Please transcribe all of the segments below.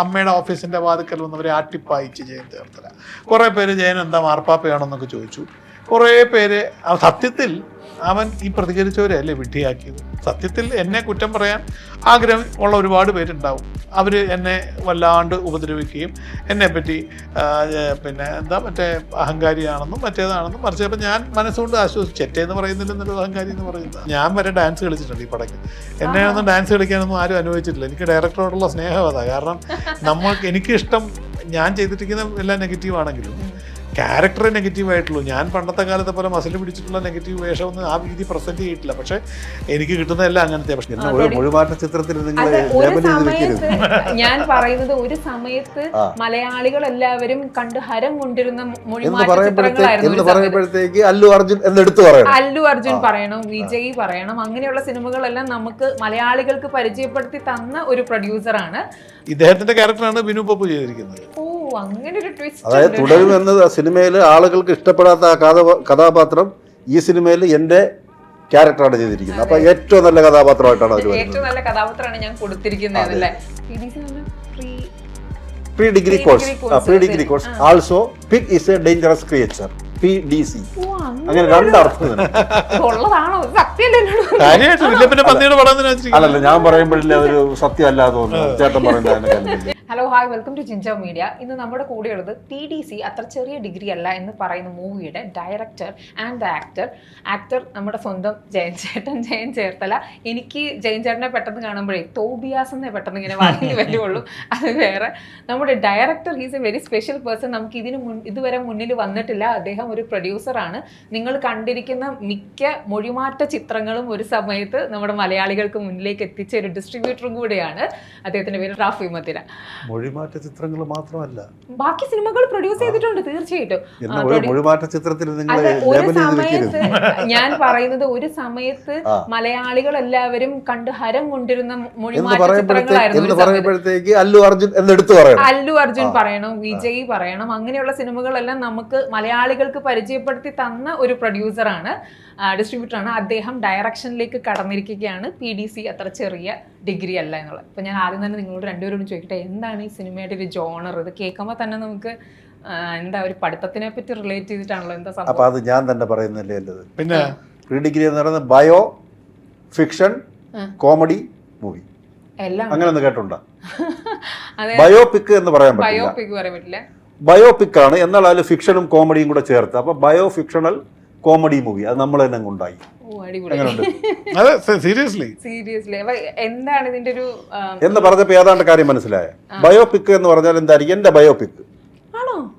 അമ്മയുടെ ഓഫീസിൻ്റെ വാതിക്കൽ വന്നവരെ ആട്ടിപ്പായിച്ച് ജയൻ ചേർത്തല. കുറേ പേര് ജയൻ എന്താ മാർപ്പാപ്പയാണെന്നൊക്കെ ചോദിച്ചു. കുറേ പേര് സത്യത്തിൽ അവൻ ഈ പ്രതികരിച്ചവരെ അല്ലേ വിഡ്ഢിയാക്കിയത്. സത്യത്തിൽ എന്നെ കുറ്റം പറയാൻ ആഗ്രഹം ഉള്ള ഒരുപാട് പേരുണ്ടാവും. അവർ എന്നെ വല്ലാണ്ട് ഉപദ്രവിക്കുകയും എന്നെപ്പറ്റി പിന്നെ എന്താ മറ്റേ അഹങ്കാരിയാണെന്നും മറ്റേതാണെന്നും മറിച്ച്. അപ്പം ഞാൻ മനസ്സുകൊണ്ട് ആശ്വസിച്ചു. ചെറ്റേന്ന് പറയുന്നില്ലെന്നൊരു അഹങ്കാരി എന്ന് പറയുന്നത്. ഞാൻ വരെ ഡാൻസ് കളിച്ചിട്ടുണ്ട് ഈ പടയ്ക്ക്. എന്നെ ഒന്നും ഡാൻസ് കളിക്കാനൊന്നും ആരും അനുവദിച്ചിട്ടില്ല. എനിക്ക് ഡയറക്ടറോടുള്ള സ്നേഹം അതാണ്. കാരണം എനിക്കിഷ്ടം ഞാൻ ചെയ്തിരിക്കുന്ന എല്ലാം നെഗറ്റീവ് ആണെങ്കിലും ക്യാരക്ടർ നെഗറ്റീവായിട്ടുള്ളൂ. ഞാൻ പണ്ടത്തെ കാലത്തെ പോലെ മസിൽ പിടിച്ചിട്ടുള്ള നെഗറ്റീവ് വേഷമൊന്നും ആ രീതി പ്രസന്റ് ചെയ്തിട്ടില്ല. പക്ഷെ എനിക്ക് കിട്ടുന്നതെല്ലാം അങ്ങനത്തെ. പക്ഷേ മൊഴിമാറ്റ ചിത്രത്തിൽ ഞാൻ പറയുന്നത് ഒരു സമയത്ത് മലയാളികൾ എല്ലാവരും കണ്ട് ഹരം കൊണ്ടിരുന്ന മൊഴിമാറ്റ പറയുമ്പോഴത്തേക്ക് അല്ലു അർജുൻ പറയണം, വിജയ് പറയണം, അങ്ങനെയുള്ള സിനിമകളെല്ലാം നമുക്ക് മലയാളികൾക്ക് പരിചയപ്പെടുത്തി തന്ന ഒരു പ്രൊഡ്യൂസറാണ്. ഇദ്ദേഹത്തിന്റെ ക്യാരക്ടറാണ് ബിനു പപ്പു ചെയ്തിരിക്കുന്നത്. അങ്ങനെ ഒരു ട്വിസ്റ്റ്. അതായത് തുടരും എന്നത് സിനിമയിൽ ആളുകൾക്ക് ഇഷ്ടപ്പെടാത്ത ആ കഥാപാത്രം ഈ സിനിമയിൽ എന്റെ ക്യാരക്ടറാണ് ചെയ്തിരിക്കുന്നത്. അപ്പൊ ഏറ്റവും നല്ല കഥാപാത്രമായിട്ടാണ് അവർ ഏറ്റവും നല്ല കഥാപാത്രമാണ് ഞാൻ കൊടുത്തിരിക്കുന്നത് അല്ലേ. Pre degree course also pig is A dangerous creature PDC. അങ്ങനെ രണ്ടർത്ഥം. അല്ലല്ല, ഞാൻ പറയുമ്പോഴില്ല ഒരു സത്യമല്ല തോന്നുന്നു ചേട്ടൻ പറയുന്നത്. Hello hi, welcome to Ginger Media. ഇന്ന് നമ്മുടെ കൂടെയുള്ളത് TDC അത്ര ചെറിയ ഡിഗ്രി അല്ല എന്ന് പറയുന്ന മൂവിയുടെ ഡയറക്ടർ ആൻഡ് ആക്ടർ നമ്മുടെ സ്വന്തം ജയൻ ചേർത്തല. എനിക്ക് ജയൻ ചേട്ടനെ പെട്ടെന്ന് കാണുമ്പോഴേ തോബിയാസ് എന്നേ പെട്ടെന്ന് ഇങ്ങനെ വാങ്ങി വരുള്ളൂ. അത് വേറെ. നമ്മുടെ director he's A very special person. നമുക്ക് ഇതുവരെ മുന്നിൽ വന്നിട്ടില്ല. അദ്ദേഹം ഒരു പ്രൊഡ്യൂസറാണ്. നിങ്ങൾ കണ്ടിരിക്കുന്ന മിക്ക മൊഴിമാറ്റ ചിത്രങ്ങളും ഒരു സമയത്ത് നമ്മുടെ മലയാളികൾക്ക് മുന്നിലേക്ക് എത്തിച്ച ഒരു ഡിസ്ട്രിബ്യൂട്ടറും കൂടെയാണ്. അദ്ദേഹത്തിന്റെ പേര് റാഫി മത്തിര. മൊഴിമാറ്റ ചിത്രങ്ങൾ മാത്രമല്ല, ബാക്കി സിനിമകൾ പ്രൊഡ്യൂസ് ചെയ്തിട്ടുണ്ട് തീർച്ചയായിട്ടും. മൊഴിമാറ്റ ചിത്രത്തിൽ ഞാൻ പറയുന്നത് ഒരു സമയത്ത് മലയാളികൾ എല്ലാവരും കണ്ട് ഹരം കൊണ്ടിരുന്ന മൊഴിമാറ്റ ചിത്രങ്ങളായിരുന്നു. അല്ലു അർജുൻ പറയണം, വിജയ് പറയണം, അങ്ങനെയുള്ള സിനിമകളെല്ലാം നമുക്ക് മലയാളികൾക്ക് പരിചയപ്പെടുത്തി തന്ന ഒരു പ്രൊഡ്യൂസറാണ്, ഡിസ്ട്രിബ്യൂട്ടറാണ്. അദ്ദേഹം ഡയറക്ഷനിലേക്ക് കടന്നിരിക്കുകയാണ്. PDC അത്ര ചെറിയ ഡിഗ്രി അല്ല എന്നുള്ളത്. ഇപ്പൊ ഞാൻ ആദ്യം തന്നെ നിങ്ങളോട് രണ്ടുപേരോടും ചോദിക്കട്ടെ, എന്താണ് ഈ സിനിമയുടെ ഒരു ജോണർ? ഇത് കേൾക്കുമ്പോൾ തന്നെ നമുക്ക് എന്താ ഒരു പഠിത്തത്തിനെ പറ്റി റിലേറ്റ് ചെയ്തിട്ടാണല്ലോ എന്താ സംഭവം. അപ്പൊ അത് ഞാൻ തന്നെ പറയുന്നില്ലേ എൻ്റെത്. പിന്നെ പ്രീ ഡിഗ്രി എന്ന് പറയുന്നത് ബയോ ഫിക്ഷൻ കോമഡി മൂവി എല്ലാം അങ്ങനെ ഒന്ന് കേട്ടുണ്ടോ? ബയോപിക് എന്ന് പറയാൻ പറ്റില്ല. ബയോപിക് ആണ്, എന്നാൽ അതിൽ ഫിക്ഷനും കോമഡിയും കൂടെ ചേർത്ത്. അപ്പൊ ബയോ ഫിക്ഷണൽ കോമഡി മൂവി അത് നമ്മൾ തന്നെ ഉണ്ടായി. സീരിയസ്ലി എന്താണ് ഇതിന്റെ ഒരു എന്ന് പറഞ്ഞപ്പോ ഏതാണ്ട് കാര്യം മനസ്സിലായ. ബയോപിക് എന്ന് പറഞ്ഞാൽ എന്തായിരിക്കും? എന്റെ biopic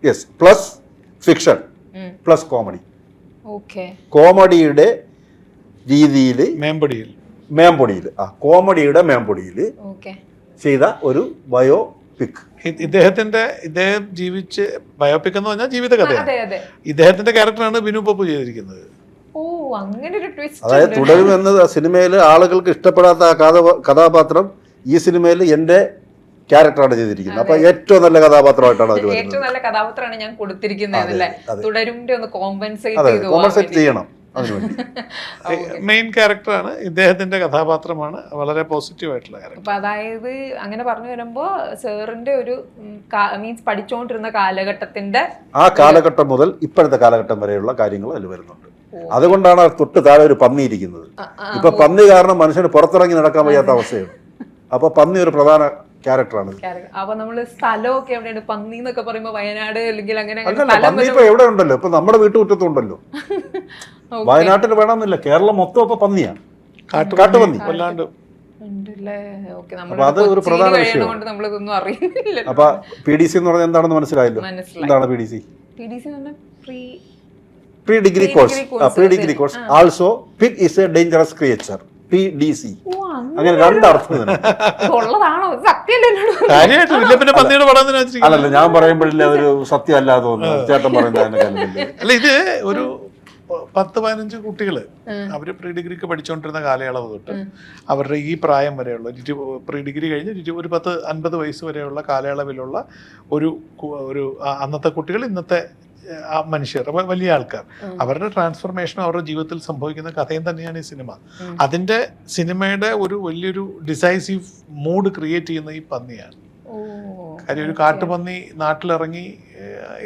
yes plus fiction plus comedy. കോമഡിയുടെ രീതിയിൽ മേമ്പൊടിയിൽ കോമഡിയുടെ മേമ്പൊടിയിൽ ചെയ്ത ഒരു ബയോപിക്. ഇദ്ദേഹം ജീവിച്ച് ബയോപിക് എന്ന് പറഞ്ഞാൽ ജീവിതകഥയാണ്. ഇദ്ദേഹത്തിന്റെ ക്യാരക്ടറാണ് ബിനു പപ്പു ചെയ്തിരിക്കുന്നത്. അതായത് തുടരും എന്നത് സിനിമയിൽ ആളുകൾക്ക് ഇഷ്ടപ്പെടാത്ത ആ കഥാപാത്രം ഈ സിനിമയിൽ എന്റെ ക്യാരക്ടറാണ് ചെയ്തിരിക്കുന്നത്. അപ്പൊ ഏറ്റവും നല്ല കഥാപാത്രമായിട്ടാണ് അവർ ഏറ്റവും നല്ല കഥാപാത്രമാണ് ഞാൻ കൊടുത്തിരിക്കുന്നത്. തുടരുംന്റെ ഒന്ന് കോമ്പൻസേറ്റ് ചെയ്യണം. മെയിൻ ക്യാരക്ടറാണ്, ഇദ്ദേഹത്തിന്റെ കഥാപാത്രമാണ്. വളരെ പോസിറ്റീവ് ആയിട്ടുള്ള ക്യാരക്ടർ. അപ്പൊ അതായത് അങ്ങനെ പറഞ്ഞു വരുമ്പോ സാറിന്റെ ഒരു മീൻസ് പഠിച്ചുകൊണ്ടിരുന്ന കാലഘട്ടത്തിന്റെ ആ കാലഘട്ടം മുതൽ ഇപ്പോഴത്തെ കാലഘട്ടം വരെയുള്ള കാര്യങ്ങൾ അതിൽ വരുന്നുണ്ട്. അതുകൊണ്ടാണ് തൊട്ട് താഴെ ഒരു പന്നി ഇരിക്കുന്നത്. ഇപ്പൊ പന്നി കാരണം മനുഷ്യന് പുറത്തിറങ്ങി നടക്കാൻ വയ്യാത്ത അവസ്ഥയാണ്. അപ്പൊ പന്നി ഒരു പ്രധാന ക്യാരക്ടറാണ്. അപ്പൊ നമ്മള് സ്ഥലമൊക്കെ എവിടെയാണ്? പന്നി എന്നൊക്കെ പറയുമ്പോ വയനാട് അല്ലെങ്കിൽ അങ്ങനെ പന്നി ഇപ്പൊ എവിടെ ഉണ്ടല്ലോ, ഇപ്പൊ നമ്മുടെ വീട്ടുമുറ്റത്തും ഉണ്ടല്ലോ. വയനാട്ടിൽ വേണമെന്നില്ല, കേരളം മൊത്തം ഇപ്പൊ പന്നിയാണ്, കാട്ടുപന്നി. അപ്പൊ അത് ഒരു പ്രധാന വിഷയമാണ്. അപ്പൊ PDC എന്ന് പറഞ്ഞാൽ എന്താണെന്ന് മനസ്സിലായല്ലോ. എന്താണ് PDC? Pre degree course also pig is A dangerous creature PDC. അങ്ങനെ രണ്ടർത്ഥം. അല്ലല്ല, ഞാൻ പറയുമ്പോഴില്ല ഒരു സത്യമല്ല തോന്നുന്നു ചേട്ടൻ പറയുന്നത്. അല്ല, ഇത് ഒരു 10-15 കുട്ടികൾ അവർ പ്രീ ഡിഗ്രിക്ക് പഠിച്ചുകൊണ്ടിരുന്ന കാലയളവ് തൊട്ട് അവരുടെ ഈ പ്രായം വരെയുള്ള പ്രീ ഡിഗ്രി കഴിഞ്ഞ് ഒരു 10-50 വയസ്സ് വരെയുള്ള കാലയളവിലുള്ള ഒരു അന്നത്തെ കുട്ടികൾ, ഇന്നത്തെ മനുഷ്യർ, വലിയ ആൾക്കാർ, അവരുടെ ട്രാൻസ്ഫോർമേഷനും അവരുടെ ജീവിതത്തിൽ സംഭവിക്കുന്ന കഥയും തന്നെയാണ് ഈ സിനിമ. സിനിമയുടെ ഒരു വലിയൊരു ഡിസൈസീവ് മൂഡ് ക്രിയേറ്റ് ചെയ്യുന്ന ഈ പന്നിയാണ്. കാര്യം ഒരു കാട്ടുപന്നി നാട്ടിലിറങ്ങി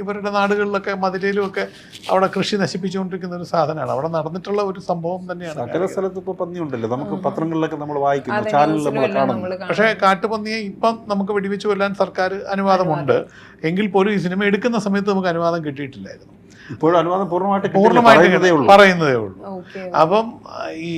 ഇവരുടെ നാടുകളിലൊക്കെ മതിലേലും ഒക്കെ അവിടെ കൃഷി നശിപ്പിച്ചുകൊണ്ടിരിക്കുന്ന ഒരു സാധനമാണ്. അവിടെ നടന്നിട്ടുള്ള ഒരു സംഭവം തന്നെയാണ്. സകല സ്ഥലത്ത് ഇപ്പോൾ പന്നി ഉണ്ടല്ലോ, നമുക്ക് പത്രങ്ങളിലൊക്കെ നമ്മൾ വായിക്കുന്നു, ചാനലിൽ നമ്മൾ കാണുന്നു. പക്ഷേ കാട്ടുപന്നിയെ ഇപ്പം നമുക്ക് വെടിവെച്ച് കൊല്ലാൻ സർക്കാർ അനുവാദമുണ്ട്. എങ്കിൽ പോലും ഈ സിനിമ എടുക്കുന്ന സമയത്ത് നമുക്ക് അനുവാദം കിട്ടിയിട്ടില്ലായിരുന്നു. ഇപ്പോഴും അനുവാദം പൂർണ്ണമായിട്ട് പറയുന്നതേ ഉള്ളൂ. അപ്പം ഈ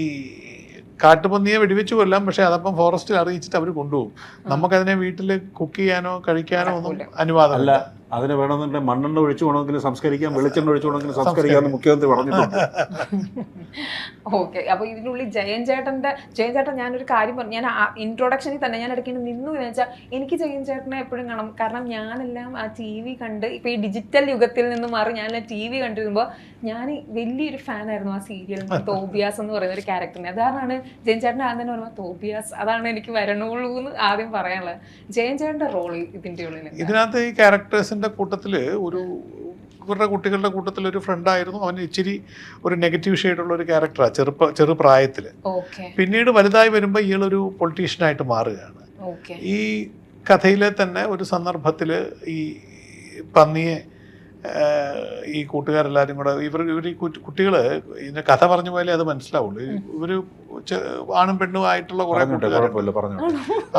കാട്ടുപന്നിയെ വെടിവെച്ച് കൊല്ലാം, പക്ഷെ അതപ്പം ഫോറസ്റ്റിൽ അറിയിച്ചിട്ട് അവർ കൊണ്ടുപോകും. നമുക്കതിനെ വീട്ടിൽ കുക്ക് ചെയ്യാനോ കഴിക്കാനോ ഒന്നും അനുവാദമല്ല. അതിന് വേണമെന്നുണ്ടെങ്കിൽ മണ്ണെണ്ണ ഒഴിച്ചു വേണമെങ്കിലും സംസ്കരിക്കാം, വെളിച്ചെണ്ണ ഒഴിച്ചു വേണമെങ്കിലും സംസ്കരിക്കാമെന്ന് മുഖ്യമന്ത്രി പറഞ്ഞിട്ടുണ്ട്. ഓക്കെ. അപ്പോൾ ഇതിനുള്ളിൽ ജയൻ ചേട്ടൻ ഞാനൊരു കാര്യം പറഞ്ഞു, ഞാൻ ഇൻട്രൊഡക്ഷനിൽ തന്നെ ഞാൻ ഇടയ്ക്ക് നിന്നു എന്ന് വെച്ചാൽ എനിക്ക് ജയൻ ചേട്ടനെ എപ്പോഴും കാണാം. കാരണം ഞാനെല്ലാം ആ TV കണ്ട് ഇപ്പോൾ ഈ ഡിജിറ്റൽ യുഗത്തിൽ നിന്ന് മാറി ഞാൻ TV കണ്ടിരുമ്പോൾ ഞാൻ വലിയൊരു ഫാനായിരുന്നു ആ സീരിയലിന്. തോബിയാസ് എന്ന് പറയുന്ന ഒരു ക്യാരക്ടറിന്. അതാണ് ജയൻ ചേട്ടൻ്റെ ആദ്യം തന്നെ പറയുമ്പോൾ തോബിയാസ് അതാണ് എനിക്ക് വരണുള്ളൂ എന്ന് ആദ്യം പറയാനുള്ളത്. ജയൻ ചേട്ടൻ്റെ റോൾ ഇതിൻ്റെ ഉള്ളിൽ ഇതിനകത്ത് ഈ ക്യാരക്ടേഴ്സിൻ്റെ കൂട്ടത്തിൽ ഇവരുടെ കുട്ടികളുടെ കൂട്ടത്തിൽ ഒരു ഫ്രണ്ടായിരുന്നു. അവന് ഇച്ചിരി ഒരു നെഗറ്റീവ് ഷെയ്ഡുള്ള ഒരു ക്യാരക്ടറാണ് ചെറുപ്രായത്തിൽ. പിന്നീട് വലുതായി വരുമ്പോൾ ഇയാളൊരു പൊളിറ്റീഷ്യനായിട്ട് മാറുകയാണ്. ഈ കഥയിലെ തന്നെ ഒരു സന്ദർഭത്തിൽ ഈ പന്നിയെ ഈ കൂട്ടുകാരെല്ലാവരും കൂടെ ഇവർ ഈ കുട്ടികൾ ഇതിൻ്റെ കഥ പറഞ്ഞു പോയാലേ അത് മനസ്സിലാവുള്ളൂ. ഇവർ ആണും പെണ്ണുമായിട്ടുള്ള കുറേ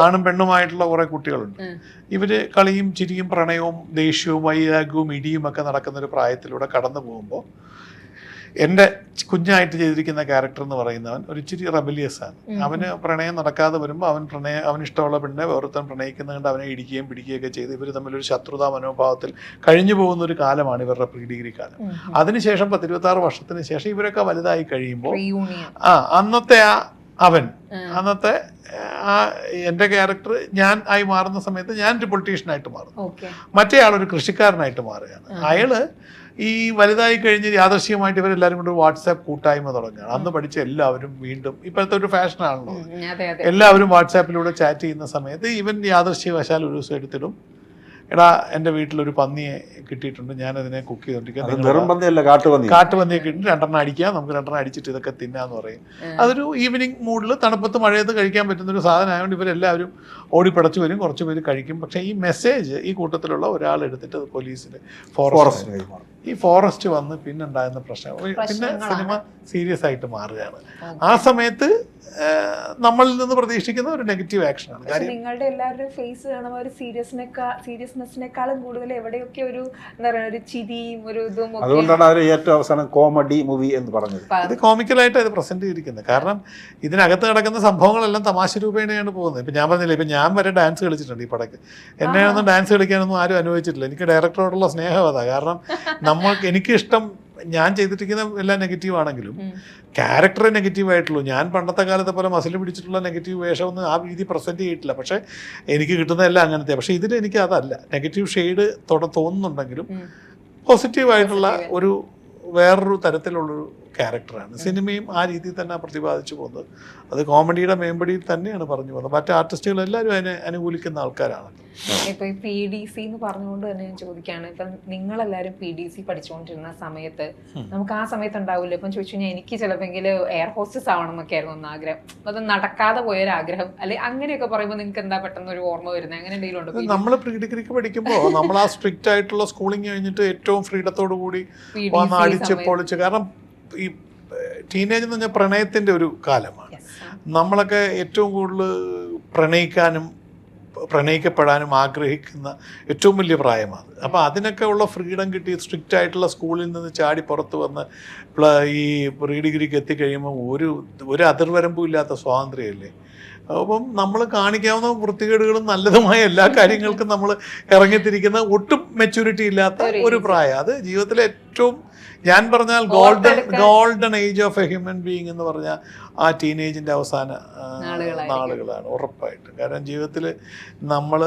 ആണും പെണ്ണുമായിട്ടുള്ള കുറേ കുട്ടികളുണ്ട്. ഇവർ കളിയും ചിരിയും പ്രണയവും ദേഷ്യവും വൈരാഗ്യവും ഇടിയും ഒക്കെ നടക്കുന്നൊരു പ്രായത്തിലൂടെ കടന്നു പോകുമ്പോൾ എൻ്റെ കുഞ്ഞായിട്ട് ചെയ്തിരിക്കുന്ന ക്യാരക്ടർ എന്ന് പറയുന്നവൻ ഒരു ഇച്ചിരി റെബലിയസ് ആണ്. അവന് പ്രണയം നടക്കാതെ വരുമ്പോൾ അവന് ഇഷ്ടമുള്ള പെണ്ണെ വേറൊരുത്തൻ പ്രണയിക്കുന്നത് കൊണ്ട് അവനെ ഇടിക്കുകയും പിടിക്കുകയൊക്കെ ചെയ്ത് ഇവർ തമ്മിലൊരു ശത്രുതാ മനോഭാവത്തിൽ കഴിഞ്ഞു പോകുന്ന ഒരു കാലമാണ് ഇവരുടെ പ്രീ ഡിഗ്രി കാലം. അതിനുശേഷം 10-26 വർഷത്തിന് ശേഷം ഇവരൊക്കെ വലുതായി കഴിയുമ്പോൾ അന്നത്തെ അന്നത്തെ എൻ്റെ ക്യാരക്ടർ ഞാൻ ആയി മാറുന്ന സമയത്ത് ഞാനൊരു പൊളിറ്റീഷ്യനായിട്ട് മാറുന്നു. മറ്റേ ആളൊരു കൃഷിക്കാരനായിട്ട് മാറുകയാണ്. അയാള് ഈ വലുതായി കഴിഞ്ഞ് യാദൃശ്യമായിട്ട് ഇവരെല്ലാവരും കൂടെ വാട്സാപ്പ് കൂട്ടായ്മ തുടങ്ങുകയാണ്. അന്ന് പഠിച്ച എല്ലാവരും വീണ്ടും ഇപ്പോഴത്തെ ഒരു ഫാഷനാണല്ലോ, എല്ലാവരും വാട്സാപ്പിലൂടെ ചാറ്റ് ചെയ്യുന്ന സമയത്ത് ഇവൻ യാദൃശ്യവശാൽ ഒരു ദിവസം എടുത്തിടും, എടാ എൻ്റെ വീട്ടിലൊരു പന്നിയെ കിട്ടിയിട്ടുണ്ട്, ഞാനതിനെ കുക്ക് ചെയ്തോണ്ടിരിക്കുക, കാട്ടുപന്നിയെ കിട്ടി 2 അടിക്കാം, നമുക്ക് 2 അടിച്ചിട്ട് ഇതൊക്കെ തിന്നാന്ന് പറയും. അതൊരു ഈവനിങ് മൂഡിൽ തണുപ്പത്ത് മഴയത്ത് കഴിക്കാൻ പറ്റുന്നൊരു സാധനമായതുകൊണ്ട് ഇവരെല്ലാവരും ഓടിപ്പടച്ചു വരും, കുറച്ച് പേര് കഴിക്കും. പക്ഷേ ഈ മെസ്സേജ് ഈ കൂട്ടത്തിലുള്ള ഒരാളെടുത്തിട്ട് അത് പോലീസിൽ ഫോറസ്റ്റ് വന്ന് പിന്നെ ഉണ്ടാകുന്ന പ്രശ്നം, പിന്നെ സിനിമ സീരിയസ് ആയിട്ട് മാറുകയാണ്. ആ സമയത്ത് നമ്മളിൽ നിന്ന് പ്രതീക്ഷിക്കുന്ന ഒരു നെഗറ്റീവ് ആക്ഷനാണ്. നിങ്ങളുടെ എല്ലാവരുടെയും ഫേസ് കാണുമ്പോൾ ഒരു സീരിയസ്നെസ്സിനേക്കാളും കൂടുതൽ എവിടെയൊക്കെ ഒരു എന്താ പറയുക ഒരു ചിരിയും ഒരു ഇതും. അതുകൊണ്ടാണ് അവർ ഏറ്റവും അവസാനം കോമഡി മൂവി എന്ന് പറഞ്ഞത്. ഇത് കോമിക്കലായിട്ട് അത് പ്രസന്റ് ചെയ്തിരിക്കുന്നത്. കാരണം ഇതിനകത്ത് നടക്കുന്ന സംഭവങ്ങളെല്ലാം തമാശ രൂപേണയാണ് പോകുന്നത്. ഇപ്പം ഞാൻ പറഞ്ഞില്ലേ, ഇപ്പം ഞാൻ വരെ ഡാൻസ് കളിച്ചിട്ടുണ്ട് ഈ പടക്ക്. എന്നെ ഒന്നും ഡാൻസ് കളിക്കാനൊന്നും ആരും അനുവദിച്ചിട്ടില്ല. എനിക്ക് ഡയറക്ടറോടുള്ള സ്നേഹം അതാ. കാരണം എനിക്കിഷ്ടം ഞാൻ ചെയ്തിട്ടിരിക്കുന്ന എല്ലാം നെഗറ്റീവ് ആണെങ്കിലും ക്യാരക്ടർ നെഗറ്റീവ് ആയിട്ടുള്ളൂ. ഞാൻ പണ്ടത്തെ കാലത്തെ പോലെ മസിൽ പിടിച്ചിട്ടുള്ള നെഗറ്റീവ് വേഷമൊന്നും ആ രീതി പ്രസൻറ്റ് ചെയ്തിട്ടില്ല. പക്ഷേ എനിക്ക് കിട്ടുന്നതെല്ലാം അങ്ങനത്തെ. പക്ഷേ ഇതിൽ എനിക്ക് അതല്ല, നെഗറ്റീവ് ഷെയ്ഡ് തോന്നുന്നുണ്ടെങ്കിലും പോസിറ്റീവായിട്ടുള്ള ഒരു വേറൊരു തരത്തിലുള്ളൊരു ക്യാരക്ടറാണ്. സിനിമയും ആ രീതിയിൽ തന്നെ പ്രതിപാദിച്ചു പോകുന്നത്. അത് കോമഡിയുടെ മേമ്പടിയിൽ തന്നെയാണ് പറഞ്ഞു പോകുന്നത്. മറ്റ് ആർട്ടിസ്റ്റുകൾ എല്ലാവരും അതിനെ അനുകൂലിക്കുന്ന ആൾക്കാരാണ്. ഇപ്പോൾ ഈ PDC എന്ന് പറഞ്ഞുകൊണ്ട് തന്നെ ഞാൻ ചോദിക്കുകയാണ്, ഇപ്പം നിങ്ങളെല്ലാവരും PDC പഠിച്ചുകൊണ്ടിരുന്ന സമയത്ത് നമുക്ക് ആ സമയത്ത് ഉണ്ടാവില്ല. ഇപ്പം ചോദിച്ചു കഴിഞ്ഞാൽ എനിക്ക് ചിലപ്പോൾ എയർ ഹോസ്റ്റസ് ആവണം എന്നൊക്കെ ആയിരുന്നു ഒന്ന് ആഗ്രഹം. അത് നടക്കാതെ പോയൊരാഗ്രഹം അല്ലെ, അങ്ങനെയൊക്കെ പറയുമ്പോൾ നിങ്ങൾക്ക് എന്താ പെട്ടെന്ന് ഒരു ഓർമ്മ വരുന്നത്? അങ്ങനെ എന്തെങ്കിലും ഉണ്ടോ? നമ്മൾ പ്രീ ഡിഗ്രിക്ക് പഠിക്കുമ്പോൾ നമ്മൾ ആ സ്ട്രിക്റ്റ് ആയിട്ടുള്ള സ്കൂളിങ് കഴിഞ്ഞിട്ട് ഏറ്റവും ഫ്രീഡത്തോടു കൂടി വന്ന് അടിച്ച് പൊളിച്ച്, കാരണം ഈ ടീനേജ് എന്ന് പറഞ്ഞാൽ പ്രണയത്തിൻ്റെ ഒരു കാലമാണ്. നമ്മളൊക്കെ ഏറ്റവും കൂടുതൽ പ്രണയിക്കപ്പെടാനും ആഗ്രഹിക്കുന്ന ഏറ്റവും വലിയ പ്രായമാണ്. അപ്പോൾ അതിനൊക്കെ ഉള്ള ഫ്രീഡം കിട്ടി സ്ട്രിക്റ്റ് ആയിട്ടുള്ള സ്കൂളിൽ നിന്ന് ചാടി പുറത്ത് വന്ന് ഈ പ്രീ ഡിഗ്രിക്ക് എത്തിക്കഴിയുമ്പോൾ ഒരു അതിർവരമ്പും ഇല്ലാത്ത സ്വാതന്ത്ര്യമല്ലേ. അപ്പം നമ്മൾ കാണിക്കാവുന്ന വൃത്തികേടുകളും നല്ലതുമായ എല്ലാ കാര്യങ്ങൾക്കും നമ്മൾ ഇറങ്ങിത്തിരിക്കുന്ന ഒട്ടും മെച്യൂരിറ്റി ഇല്ലാത്ത ഒരു പ്രായം. അത് ജീവിതത്തിലെ ഏറ്റവും, ഞാൻ പറഞ്ഞാൽ golden age of A human being എന്ന് പറഞ്ഞാൽ ആ ടീനേജിൻ്റെ അവസാന നാളുകളാണ് ഉറപ്പായിട്ടും. കാരണം ജീവിതത്തിൽ നമ്മൾ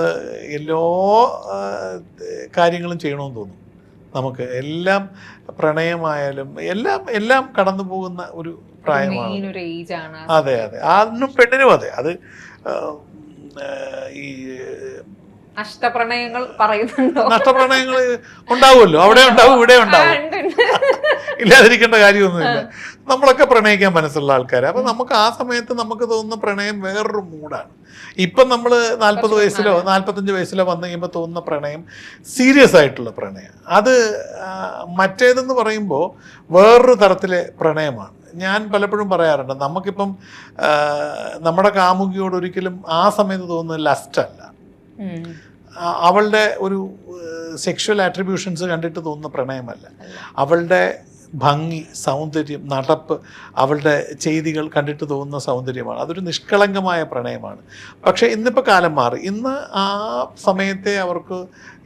എല്ലാ കാര്യങ്ങളും ചെയ്യണമെന്ന് തോന്നും നമുക്ക്. എല്ലാം പ്രണയമായാലും എല്ലാം കടന്നു പോകുന്ന ഒരു പ്രായമാണ്. അതെ അതെ, ആണിനും പെണ്ണിനും അതെ. അത് ഈ നഷ്ടപ്രണയങ്ങൾ പറയുന്നുണ്ടോ? നഷ്ടപ്രണയങ്ങൾ ഉണ്ടാവുമല്ലോ, അവിടെ ഉണ്ടാവും, ഇവിടെ ഉണ്ടാവും. ഇല്ലാതിരിക്കേണ്ട കാര്യമൊന്നുമില്ല. നമ്മളൊക്കെ പ്രണയിക്കാൻ മനസ്സുള്ള ആൾക്കാർ. അപ്പം നമുക്ക് ആ സമയത്ത് നമുക്ക് തോന്നുന്ന പ്രണയം വേറൊരു മൂഡാണ്. ഇപ്പം നമ്മൾ 40 വയസ്സിലോ 45 വയസ്സിലോ വന്നു കഴിയുമ്പോൾ തോന്നുന്ന പ്രണയം സീരിയസ് ആയിട്ടുള്ള പ്രണയം. അത് മറ്റേതെന്ന് പറയുമ്പോൾ വേറൊരു തരത്തിലെ പ്രണയമാണ്. ഞാൻ പലപ്പോഴും പറയാറുണ്ട്, നമുക്കിപ്പം നമ്മുടെ കാമുകിയോട് ഒരിക്കലും ആ സമയത്ത് തോന്നുന്ന ലസ്റ്റല്ല, അവളുടെ ഒരു സെക്ഷൽ ആട്രിബ്യൂഷൻസ് കണ്ടിട്ട് തോന്നുന്ന പ്രണയമല്ല, അവളുടെ ഭംഗി, സൗന്ദര്യം, നടപ്പ്, അവളുടെ ചെയ്തികൾ കണ്ടിട്ട് തോന്നുന്ന സൗന്ദര്യമാണ്. അതൊരു നിഷ്കളങ്കമായ പ്രണയമാണ്. പക്ഷേ ഇന്നിപ്പോൾ കാലം മാറി. ഇന്ന് ആ സമയത്തെ അവർക്ക്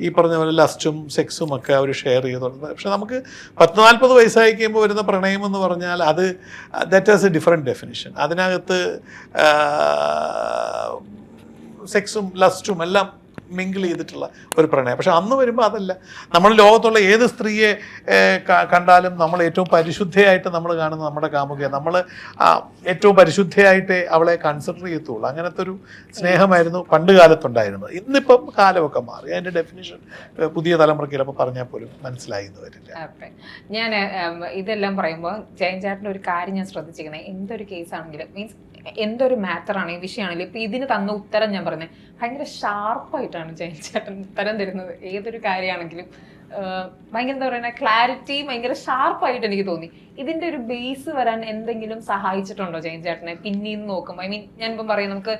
ഈ പറഞ്ഞ പോലെ ലസ്റ്റും സെക്സും ഒക്കെ അവർ ഷെയർ ചെയ്തുകൊണ്ട്, പക്ഷെ നമുക്ക് 40 വയസ്സായി കഴിയുമ്പോൾ വരുന്ന പ്രണയം എന്ന് പറഞ്ഞാൽ അത് that is A different definition. അതിനകത്ത് സെക്സും ലസ്റ്റും എല്ലാം മിങ്കിൾ ചെയ്തിട്ടുള്ള ഒരു പ്രണയം. പക്ഷെ അന്ന് വരുമ്പോൾ അതല്ല. നമ്മൾ ലോകത്തുള്ള ഏത് സ്ത്രീയെ കണ്ടാലും നമ്മൾ ഏറ്റവും പരിശുദ്ധയായിട്ട് നമ്മൾ കാണുന്ന നമ്മുടെ കാമുകയെ നമ്മൾ ഏറ്റവും പരിശുദ്ധയായിട്ട് അവളെ കൺസിഡർ ചെയ്യത്തുള്ളൂ. അങ്ങനത്തെ ഒരു സ്നേഹമായിരുന്നു പണ്ട് കാലത്തുണ്ടായിരുന്നത്. ഇന്നിപ്പം കാലമൊക്കെ മാറി. അതിൻ്റെ ഡെഫിനിഷൻ പുതിയ തലമുറയ്ക്ക് ചിലപ്പോൾ പറഞ്ഞാൽ പോലും മനസ്സിലായി എന്ന് വരില്ല. ഞാൻ ഇതെല്ലാം പറയുമ്പോൾ ജയൻ ചേട്ടൻ്റെ ഒരു കാര്യം ഞാൻ ശ്രദ്ധിച്ചിരിക്കുന്നത്, എന്തൊരു കേസാണെങ്കിലും മീൻസ് എന്തൊരു മാറ്ററാണ് ഈ വിഷയമാണെങ്കിലും ഇപ്പം ഇതിന് തന്ന ഉത്തരം ഞാൻ പറയുന്നത് ഭയങ്കര ഷാർപ്പായിട്ടാണ് ജയൻ ചേട്ടൻ ഉത്തരം തരുന്നത്. ഏതൊരു കാര്യമാണെങ്കിലും ഭയങ്കര എന്താ പറയുക, ക്ലാരിറ്റി ഭയങ്കര ഷാർപ്പായിട്ട് എനിക്ക് തോന്നി. ഇതിൻ്റെ ഒരു ബേസ് വരാൻ എന്തെങ്കിലും സഹായിച്ചിട്ടുണ്ടോ ജയൻ ചേട്ടനെ പിന്നീന്ന് നോക്കുമ്പോൾ? ഐ മീൻ ഞാനിപ്പം പറയും, നമുക്ക്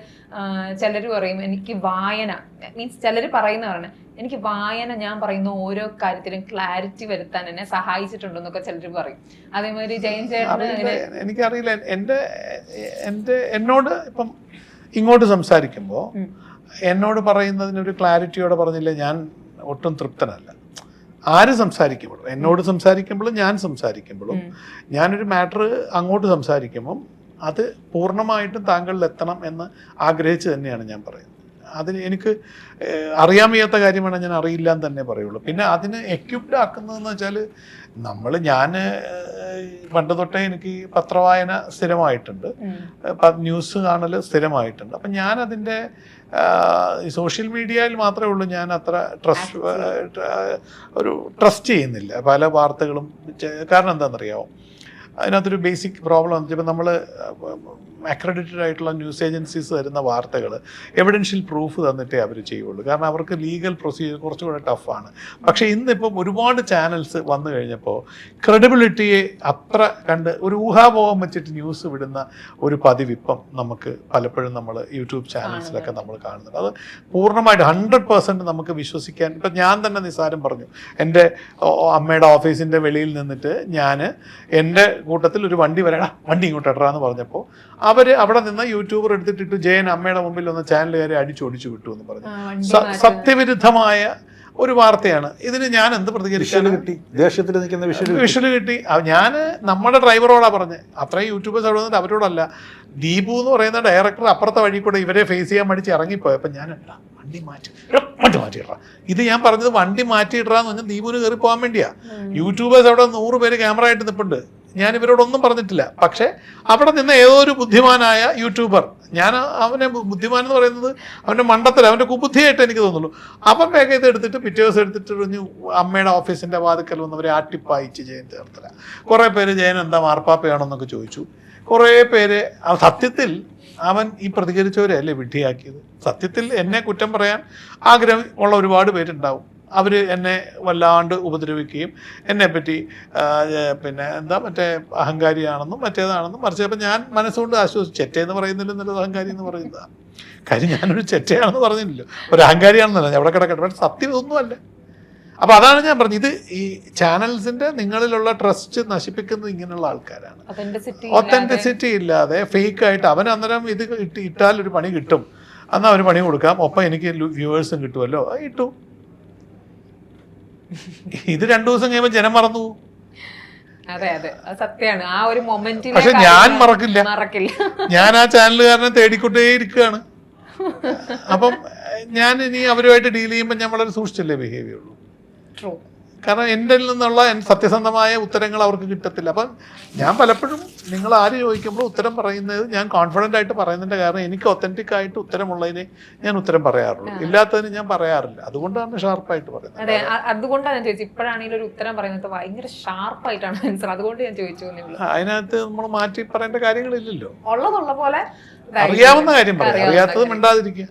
ചിലർ പറയും എനിക്ക് വായന, മീൻസ് ചിലർ പറയുന്നതാണ് എനിക്ക് വായന ഞാൻ പറയുന്ന ഓരോ കാര്യത്തിലും ക്ലാരിറ്റി വരുത്താൻ എന്നെ സഹായിച്ചിട്ടുണ്ടെന്നൊക്കെ ചിലർ പറയും. അതേമാതിരി ജയൻ ചേട്ടന് എനിക്കറിയില്ല, എന്നോട് ഇപ്പം ഇങ്ങോട്ട് സംസാരിക്കുമ്പോൾ എന്നോട് പറയുന്നതിനൊരു ക്ലാരിറ്റിയോടെ പറഞ്ഞില്ല, ഞാൻ ഒട്ടും തൃപ്തനല്ല. ആര് സംസാരിക്കുമ്പോഴും, എന്നോട് സംസാരിക്കുമ്പോഴും ഞാൻ സംസാരിക്കുമ്പോഴും, ഞാനൊരു മാറ്റർ അങ്ങോട്ട് സംസാരിക്കുമ്പം അത് പൂർണ്ണമായിട്ടും താങ്കളിൽ എത്തണം എന്ന് ആഗ്രഹിച്ച് തന്നെയാണ് ഞാൻ പറയുന്നത്. അതിന് എനിക്ക് അറിയാൻ വയ്യാത്ത കാര്യമാണ്, ഞാൻ അറിയില്ല എന്ന് തന്നെ പറയുള്ളൂ. പിന്നെ അതിന് എക്യുപ്ഡ് ആക്കുന്നതെന്ന് വെച്ചാൽ ഞാൻ പണ്ട് തൊട്ടേ എനിക്ക് പത്രവായന സ്ഥിരമായിട്ടുണ്ട്, ന്യൂസ് കാണൽ സ്ഥിരമായിട്ടുണ്ട്. അപ്പം ഞാനതിൻ്റെ സോഷ്യൽ മീഡിയയിൽ മാത്രമേ ഉള്ളൂ ഞാൻ അത്ര ട്രസ്റ്റ് ചെയ്യുന്നില്ല പല വാർത്തകളും. കാരണം എന്താണെന്നറിയാമോ, അതിനകത്തൊരു ബേസിക് പ്രോബ്ലം എന്ന് വെച്ചാൽ നമ്മൾ അക്രഡിറ്റഡ് ആയിട്ടുള്ള ന്യൂസ് ഏജൻസീസ് തരുന്ന വാർത്തകൾ എവിഡൻഷ്യൽ പ്രൂഫ് തന്നിട്ടേ അവർ ചെയ്യുള്ളൂ. കാരണം അവർക്ക് ലീഗൽ പ്രൊസീജിയർ കുറച്ചുകൂടെ ടഫാണ്. പക്ഷേ ഇന്നിപ്പം ഒരുപാട് ചാനൽസ് വന്നു കഴിഞ്ഞപ്പോൾ ക്രെഡിബിലിറ്റിയെ അത്ര കണ്ട് ഒരു ഊഹാപോഹം വെച്ചിട്ട് ന്യൂസ് വിടുന്ന ഒരു പതിവിപ്പം നമുക്ക് പലപ്പോഴും നമ്മൾ യൂട്യൂബ് ചാനൽസിലൊക്കെ നമ്മൾ കാണുന്നുണ്ട്. അത് പൂർണ്ണമായിട്ട് 100% നമുക്ക് വിശ്വസിക്കാൻ. ഇപ്പം ഞാൻ തന്നെ നിസ്സാരം പറഞ്ഞു, എൻ്റെ അമ്മയുടെ ഓഫീസിൻ്റെ വെളിയിൽ നിന്നിട്ട് ഞാൻ എൻ്റെ കൂട്ടത്തിൽ ഒരു വണ്ടി ഇങ്ങോട്ട് ഇടറാന്ന് പറഞ്ഞപ്പോൾ അവർ അവിടെ നിന്ന് യൂട്യൂബർ എടുത്തിട്ടിട്ടു ജയൻ അമ്മയുടെ മുമ്പിൽ ഒന്ന് ചാനലുകാരെ അടിച്ചോടിച്ചു വിട്ടു എന്ന് പറഞ്ഞു. സത്യവിരുദ്ധമായ ഒരു വാർത്തയാണ്. ഇതിന് ഞാൻ എന്ത് പ്രതികരിക്കാൻ കിട്ടി? ദേഷ്യത്തിൽ നിൽക്കുന്ന വിഷ്വല് കിട്ടി. ഞാൻ നമ്മുടെ ഡ്രൈവറോടാണ് പറഞ്ഞത്. അത്രയും യൂട്യൂബേഴ്സ് അവിടെ വന്നിട്ട് അവരോടല്ല. ദീപു എന്ന് പറയുന്ന ഡയറക്ടർ അപ്പുറത്തെ വഴി കൂടെ ഇവരെ ഫേസ് ചെയ്യാൻ മടിച്ച് ഇറങ്ങിപ്പോയപ്പോൾ ഞാനല്ല വണ്ടി മാറ്റിയിട. ഇത് ഞാൻ പറഞ്ഞത് വണ്ടി മാറ്റിയിടാന്ന് പറഞ്ഞാൽ ദീപുവിന് കയറി പോകാൻ വേണ്ടിയാ. യൂട്യൂബേഴ്സ് അവിടെ 100 പേര് ക്യാമറ ആയിട്ട് നിൽപ്പുണ്ട്. ഞാൻ ഇവരോടൊന്നും പറഞ്ഞിട്ടില്ല. പക്ഷേ അവിടെ നിന്ന് ഏതോ ഒരു ബുദ്ധിമാനായ യൂട്യൂബർ, ഞാൻ അവനെ ബുദ്ധിമാൻ എന്ന് പറയുന്നത് അവൻ്റെ മണ്ടത്തിൽ, അവൻ്റെ കുബുദ്ധിയായിട്ട് എനിക്ക് തോന്നുള്ളൂ, അവൻ വേഗം ഇത് എടുത്തിട്ട് പിറ്റേ ദിവസം എടുത്തിട്ട് പറഞ്ഞു അമ്മയുടെ ഓഫീസിൻ്റെ വാതിക്കൽ വന്നവരെ ആട്ടിപ്പായിച്ച് ജയൻ ചേർത്തല. കുറേ പേര് ജയൻ എന്താ മാർപ്പാപ്പയാണെന്നൊക്കെ ചോദിച്ചു. കുറേ പേര് സത്യത്തിൽ അവൻ ഈ പ്രതികരിച്ചവരെയല്ലേ വിഡ്ഢിയാക്കിയത്. സത്യത്തിൽ എന്നെ കുറ്റം പറയാൻ ആഗ്രഹം ഉള്ള ഒരുപാട് പേരുണ്ടാവും. അവർ എന്നെ വല്ലാണ്ട് ഉപദ്രവിക്കുകയും എന്നെപ്പറ്റി മറ്റേ അഹങ്കാരിയാണെന്നും മറ്റേതാണെന്നും മറിച്ചപ്പോൾ ഞാൻ മനസ്സുകൊണ്ട് ആശ്വസിച്ചു. ചെറ്റയെന്ന് പറയുന്നില്ല എന്നുള്ളത് അഹങ്കാരി എന്ന് പറയുന്നതാണ്. കാര്യം ഞാനൊരു ചെറ്റയാണെന്ന് പറഞ്ഞില്ലല്ലോ, ഒരു അഹങ്കാരിയാണെന്നല്ല. അവിടെ കിടക്കട്ടെ, പക്ഷേ സത്യം ഇതൊന്നുമല്ല. അപ്പോൾ അതാണ് ഞാൻ പറഞ്ഞത്, ഇത് ഈ ചാനൽസിൻ്റെ നിങ്ങളിലുള്ള ട്രസ്റ്റ് നശിപ്പിക്കുന്നത് ഇങ്ങനെയുള്ള ആൾക്കാരാണ്. ഒത്തൻറ്റിസിറ്റി ഇല്ലാതെ ഫേക്കായിട്ട് അവൻ അന്നേരം ഇത് ഇട്ടാൽ ഒരു പണി കിട്ടും, എന്നാൽ ഒരു പണി കൊടുക്കാം, ഒപ്പം എനിക്ക് വ്യൂവേഴ്സും കിട്ടുമല്ലോ, ഇട്ടു. ഇത് 2 ദിവസം കഴിയുമ്പോൾ ജനം മറന്നു. പക്ഷെ ഞാൻ മറക്കില്ല. ഞാൻ ആ ചാനലുകാരനെ തേടിക്കൊണ്ടേ ഇരിക്കുകയാണ്. അപ്പം ഞാൻ ഇനി അവരുമായിട്ട് ഡീൽ ചെയ്യുമ്പോൾ ഞാൻ വളരെ സൂക്ഷിച്ചല്ലേ ബിഹേവ് ചെയ്യുള്ളൂ. കാരണം എൻ്റെ നിന്നുള്ള സത്യസന്ധമായ ഉത്തരങ്ങൾ അവർക്ക് കിട്ടത്തില്ല. അപ്പം ഞാൻ പലപ്പോഴും നിങ്ങൾ ആര് ചോദിക്കുമ്പോൾ ഉത്തരം പറയുന്നത് ഞാൻ കോൺഫിഡൻ്റ് ആയിട്ട് പറയുന്നതിൻ്റെ കാരണം എനിക്ക് ഒത്തൻറ്റിക് ആയിട്ട് ഉത്തരമുള്ളതിനെ ഞാൻ ഉത്തരം പറയാറുള്ളൂ, ഇല്ലാത്തതിന് ഞാൻ പറയാറില്ല. അതുകൊണ്ടാണ് ഷാർപ്പായിട്ട് പറയുന്നത്. അതെ, അതുകൊണ്ടാണ് ഞാൻ ചോദിച്ചത്. ഇപ്പോഴാണെങ്കിലും ഒരു ഉത്തരം പറയുന്നത് ഭയങ്കര ഷാർപ്പായിട്ടാണ് ആൻസർ, അതുകൊണ്ട് ഞാൻ ചോദിച്ചു. അതിനകത്ത് നമ്മൾ മാറ്റി പറയേണ്ട കാര്യങ്ങളില്ലല്ലോ, ഉള്ളതുള്ള പോലെ അറിയാവുന്ന കാര്യം പറയാം, അറിയാത്തത് മിണ്ടാതിരിക്കുക.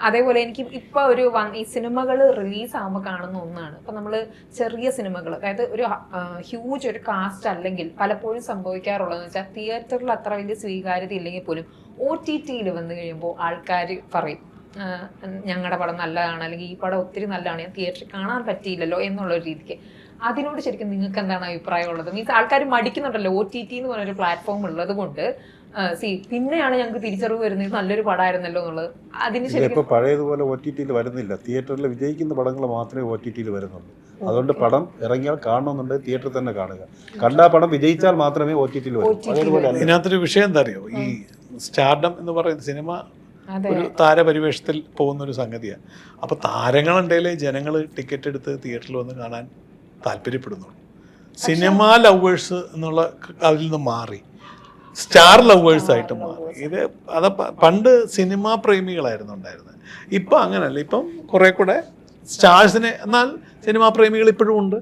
അതേപോലെ എനിക്ക് ഇപ്പൊ ഒരു ഈ സിനിമകൾ റിലീസ് ആകുമ്പോൾ കാണുന്ന ഒന്നാണ്, ഇപ്പൊ നമ്മള് ചെറിയ സിനിമകൾ, അതായത് ഒരു ഹ്യൂജ് ഒരു കാസ്റ്റ് അല്ലെങ്കിൽ പലപ്പോഴും സംഭവിക്കാറുള്ളതെന്ന് വെച്ചാൽ തിയേറ്ററിൽ അത്ര വലിയ സ്വീകാര്യത ഇല്ലെങ്കിൽ പോലും OTT-യിൽ വന്നു കഴിയുമ്പോൾ ആൾക്കാർ പറയും ഞങ്ങളുടെ പടം നല്ലതാണ്, അല്ലെങ്കിൽ ഈ പടം ഒത്തിരി നല്ലതാണ്, ഞാൻ തിയേറ്ററിൽ കാണാൻ പറ്റിയില്ലല്ലോ എന്നുള്ളൊരു രീതിക്ക്. അതിനോട് ശരിക്കും നിങ്ങൾക്ക് എന്താണ് അഭിപ്രായം ഉള്ളത്? മീൻസ് ആൾക്കാർ മടിക്കുന്നുണ്ടല്ലോ, OTT എന്ന് പറഞ്ഞൊരു പ്ലാറ്റ്ഫോം ഉള്ളത് കൊണ്ട്. പിന്നെയാണ് ഞങ്ങൾക്ക് തിരിച്ചറിവ് വരുന്നത് നല്ലൊരു പടമായിരുന്നല്ലോ എന്നുള്ളത്. അതിന് ശരിക്കും പഴയതുപോലെ OTT-ൽ വരുന്നില്ല. തിയേറ്ററിൽ വിജയിക്കുന്ന പടങ്ങൾ മാത്രമേ OTT-ൽ വരുന്നുള്ളൂ. അതുകൊണ്ട് പടം ഇറങ്ങിയാൽ കാണണമെന്നുണ്ടെങ്കിൽ തിയേറ്ററിൽ തന്നെ കാണുക. കണ്ട പടം വിജയിച്ചാൽ മാത്രമേ OTT-ൽ വരൂ. ഇതിനകത്തൊരു വിഷയം എന്താ അറിയോ, ഈ സ്റ്റാർഡം എന്ന് പറയുന്ന സിനിമ ഒരു താരപരിവേഷത്തിൽ പോകുന്നൊരു സംഗതിയാണ്. അപ്പോൾ താരങ്ങളുണ്ടെങ്കിലേ ജനങ്ങൾ ടിക്കറ്റ് എടുത്ത് തിയേറ്ററിൽ വന്ന് കാണാൻ താല്പര്യപ്പെടുന്നുള്ളൂ. സിനിമ ലവേഴ്സ് എന്നുള്ള അതിൽ നിന്ന് മാറി സ്റ്റാർ ലവേഴ്സായിട്ട് മാറി. അത് പണ്ട് സിനിമാ പ്രേമികളായിരുന്നു ഉണ്ടായിരുന്നത്, ഇപ്പം അങ്ങനല്ല. ഇപ്പം കുറേ കൂടെ സ്റ്റാർസിനെ, എന്നാൽ സിനിമാ പ്രേമികൾ ഇപ്പോഴും ഉണ്ട്.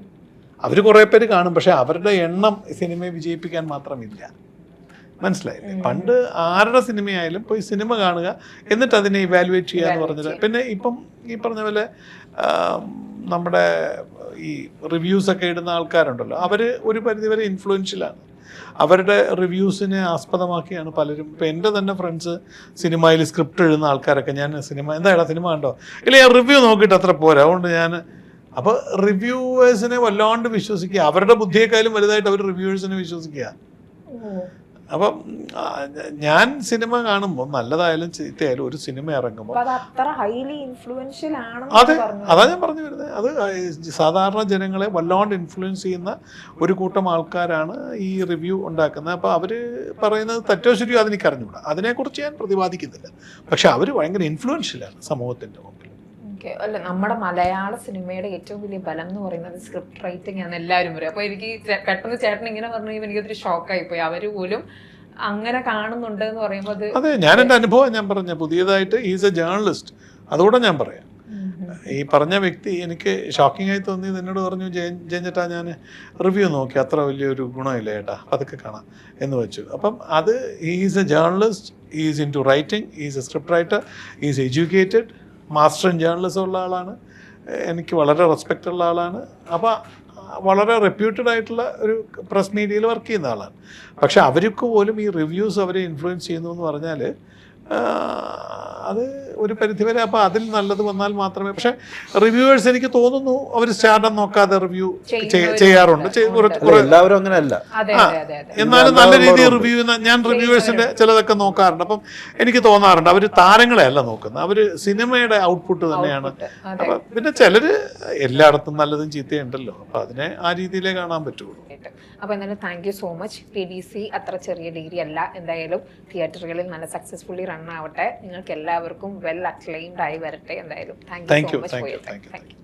അവർ കുറേ പേര് കാണും, പക്ഷെ അവരുടെ എണ്ണം സിനിമയെ വിജയിപ്പിക്കാൻ മാത്രമില്ല. മനസ്സിലായില്ലേ? പണ്ട് ആരുടെ സിനിമയായാലും പോയി സിനിമ കാണുക, എന്നിട്ട് അതിനെ ഇവാലുവേറ്റ് ചെയ്യുക എന്ന് പറഞ്ഞത്. പിന്നെ ഇപ്പം ഈ പറഞ്ഞ പോലെ നമ്മുടെ ഈ റിവ്യൂസൊക്കെ ഇടുന്ന ആൾക്കാരുണ്ടല്ലോ, അവർ ഒരു പരിധിവരെ ഇൻഫ്ലുവൻഷ്യലാണ്. അവരുടെ റിവ്യൂസിനെ ആസ്പദമാക്കിയാണ് പലരും. ഇപ്പം എൻ്റെ തന്നെ ഫ്രണ്ട്സ് സിനിമയിൽ സ്ക്രിപ്റ്റ് എഴുതുന്ന ആൾക്കാരൊക്കെ, ഞാൻ എന്താ സിനിമ കണ്ടോ, ഇല്ല ഞാൻ റിവ്യൂ നോക്കിയിട്ട് അത്ര പോരാ, അതുകൊണ്ട് ഞാൻ അപ്പോൾ റിവ്യൂവേഴ്സിനെ വല്ലാണ്ട് വിശ്വസിക്കുക, അവരുടെ ബുദ്ധിയെക്കാളും വലുതായിട്ട് അവർ റിവ്യൂവേഴ്സിനെ വിശ്വസിക്കുക. അപ്പം ഞാൻ സിനിമ കാണുമ്പോൾ നല്ലതായാലും ചീത്തയായാലും ഒരു സിനിമ ഇറങ്ങുമ്പോൾ അതെ, അതാ ഞാൻ പറഞ്ഞു വരുന്നത്. അത് സാധാരണ ജനങ്ങളെ വല്ലാണ്ട് ഇൻഫ്ലുവൻസ് ചെയ്യുന്ന ഒരു കൂട്ടം ആൾക്കാരാണ് ഈ റിവ്യൂ ഉണ്ടാക്കുന്നത്. അപ്പോൾ അവർ പറയുന്നത് തെറ്റോ ശരിയോ അതെനിക്ക് അറിഞ്ഞുകൂടാ, അതിനെക്കുറിച്ച് ഞാൻ പ്രതിപാദിക്കുന്നില്ല. പക്ഷെ അവർ ഭയങ്കര ഇൻഫ്ലുവൻഷ്യലാണ് സമൂഹത്തിൻ്റെ മുമ്പിൽ. അല്ല, നമ്മുടെ മലയാള സിനിമയുടെ ഏറ്റവും വലിയ ബലം എന്ന് പറയുന്നത് സ്ക്രിപ്റ്റ് റൈറ്റിംഗ് ആണ് എല്ലാവരും പറയും. അപ്പോൾ എനിക്ക് പെട്ടെന്ന് ചേട്ടൻ ഇങ്ങനെ പറഞ്ഞു കഴിയുമ്പോൾ എനിക്കൊരു ഷോക്കായി പോയി. അവർ പോലും അങ്ങനെ കാണുന്നുണ്ട് എന്ന് പറയുമ്പോൾ അത് അതെ, ഞാൻ എൻ്റെ അനുഭവം ഞാൻ പറഞ്ഞ പുതിയതായിട്ട് ഈസ് എ ജേർണലിസ്റ്റ്, അതുകൂടെ ഞാൻ പറയാം. ഈ പറഞ്ഞ വ്യക്തി എനിക്ക് ഷോക്കിംഗ് ആയി തോന്നിയത്, എന്നോട് പറഞ്ഞു ജയൻ ചേട്ടാ ഞാൻ റിവ്യൂ നോക്കി അത്ര വലിയൊരു ഗുണമില്ല ചേട്ടാ, അതൊക്കെ കാണാം എന്ന് വെച്ചു. അപ്പം അത് is a journalist, is into writing, is a script writer, is educated, master in journalism ഉള്ള ആളാണ്, എനിക്ക് വളരെ റെസ്പെക്റ്റ് ഉള്ള ആളാണ്. അപ്പോൾ വളരെ റെപ്യൂട്ടഡ് ആയിട്ടുള്ള ഒരു പ്രസ് മീഡിയയിൽ വർക്ക് ചെയ്യുന്ന ആളാണ്. പക്ഷെ അവർക്ക് പോലും ഈ റിവ്യൂസ് അവരെ ഇൻഫ്ലുവൻസ് ചെയ്യുന്നു എന്ന് പറഞ്ഞാൽ അത് ഒരു പരിധിവരെ. അപ്പോൾ അതിൽ നല്ലത് വന്നാൽ മാത്രമേ. പക്ഷെ റിവ്യൂവേഴ്സ് എനിക്ക് തോന്നുന്നു അവർ സ്റ്റാർഡം നോക്കാതെ റിവ്യൂ ചെയ്യാറുണ്ട്. എല്ലാവരും അങ്ങനെയല്ല, എന്നാലും നല്ല രീതിയിൽ റിവ്യൂ ഞാൻ റിവ്യൂവേഴ്സിന്റെ ചിലതൊക്കെ നോക്കാറുണ്ട്. അപ്പം എനിക്ക് തോന്നാറുണ്ട് അവർ താരങ്ങളെ അല്ല നോക്കുന്നത്, അവർ സിനിമയുടെ ഔട്ട്പുട്ട് തന്നെയാണ്. അപ്പം പിന്നെ ചിലർ എല്ലായിടത്തും നല്ലതും ചീത്തയുണ്ടല്ലോ, അപ്പം അതിനെ ആ രീതിയിലേ കാണാൻ പറ്റുള്ളൂ. അപ്പോൾ എന്തായാലും thank you so much. TDC അത്ര ചെറിയ ഡിഗ്രി അല്ല, എന്തായാലും തിയേറ്ററുകളിൽ നല്ല സക്സസ്ഫുള്ളി റൺ ആവട്ടെ, നിങ്ങൾക്ക് എല്ലാവർക്കും വെൽ അക്ലെയിംഡ് ആയി വരട്ടെ. എന്തായാലും താങ്ക് യു സോ മച്ച്.